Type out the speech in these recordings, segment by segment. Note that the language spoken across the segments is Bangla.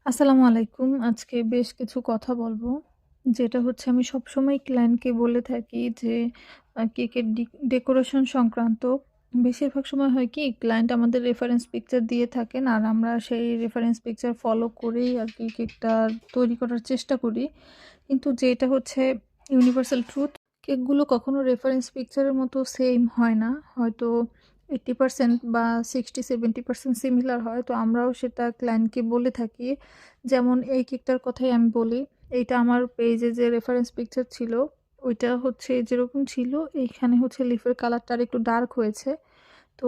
আসসালামু আলাইকুম। আজকে বেশ কিছু কথা বলবো। যেটা হচ্ছে আমি সবসময় ক্লায়েন্টকে বলে থাকি যে কেকের ডেকোরেশন সংক্রান্ত বেশিরভাগ সময় হয় কি ক্লায়েন্ট আমাদের রেফারেন্স পিকচার দিয়ে থাকেন আর আমরা সেই রেফারেন্স পিকচার ফলো করেই আরকি কেকটা তৈরি করার চেষ্টা করি। কিন্তু যেটা হচ্ছে ইউনিভার্সাল ট্রুথ, কেকগুলো কখনো রেফারেন্স পিকচারের মতো সেম হয় না। হয়তো 80% বা 60-70% সিমিলার হয়। তো আমরাও সেটা ক্লায়েন্টকে বলে থাকি। যেমন এই কেকটার কথাই আমি বলি। এইটা আমার পেজে যে রেফারেন্স পিকচার ছিল, ওইটা হচ্ছে যেরকম ছিল এইখানে হচ্ছে লিফের কালারটা আরেকটু ডার্ক হয়েছে। তো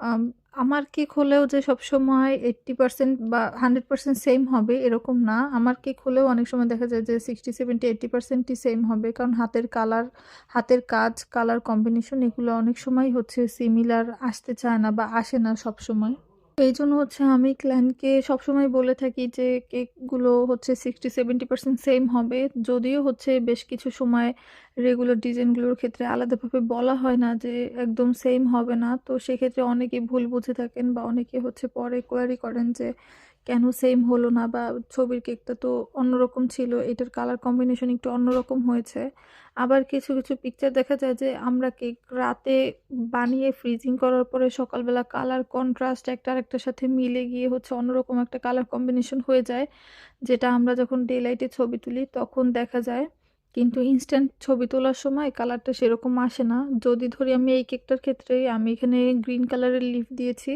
আম আমার কেক হলেও যে সবসময় 80% বা 100% সেম হবে এরকম না। আমার কেক হলেও অনেক সময় দেখা যায় যে 60, 70, 80% ই সেম হবে। কারণ হাতের কালার, হাতের কাজ, কালার কম্বিনেশন এগুলো অনেক সময় হচ্ছে সিমিলার আসতে চায় না বা আসে না সবসময়। এইজন্য হচ্ছে আমি ক্লায়েন্টকে সবসময় বলে থাকি যে কেকগুলো হচ্ছে 60-70% সেম হবে। যদিও হচ্ছে বেশ কিছু সময় রেগুলার ডিজাইনগুলোর ক্ষেত্রে আলাদাভাবে বলা হয় না যে একদম সেম হবে না। তো সেক্ষেত্রে অনেকে ভুল বুঝে থাকেন বা অনেকে হচ্ছে পরে কোয়েরি করেন যে কেন সেম হলো না বা ছবির কেকটা তো অন্যরকম ছিল, এটার কালার কম্বিনেশন একটু অন্যরকম হয়েছে। আবার কিছু, কিছু পিকচার দেখা যায় যে আমরা কেক রাতে বানিয়ে ফ্রিজিং করার পরে সকালবেলা কালার কন্ট্রাস্ট একটা আরেকটার সাথে মিলে গিয়ে হচ্ছে অন্যরকম একটা কালার কম্বিনেশন হয়ে যায়। যেটা আমরা যখন ডে লাইটে ছবি তুলি তখন দেখা যায়। কিন্তু ইনস্ট্যান্ট ছবি তোলার সময় কালারটা সেরকম আসে না। যদি ধরি আমি এই কেকটার ক্ষেত্রেই আমি এখানে গ্রিন কালারের লিফ দিয়েছি।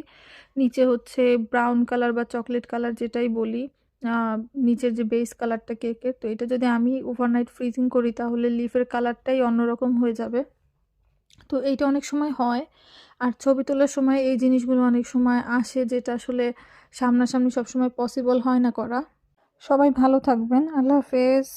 নিচে হচ্ছে ব্রাউন কালার বা চকলেট কালার যেটাই বলি। আ নিচের যে বেস কালারটা কেকের, তো এটা যদি আমি ওভারনাইট ফ্রিজিং করি তাহলে লিফের কালারটাই অন্যরকম হয়ে যাবে। তো এইটা অনেক সময় হয়। আর ছবি তোলার সময় এই জিনিসগুলো অনেক সময় আসে যেটা আসলে সামনাসামনি সবসময় পসিবল হয় না করা। সবাই ভালো থাকবেন। আল্লাহ হাফেজ।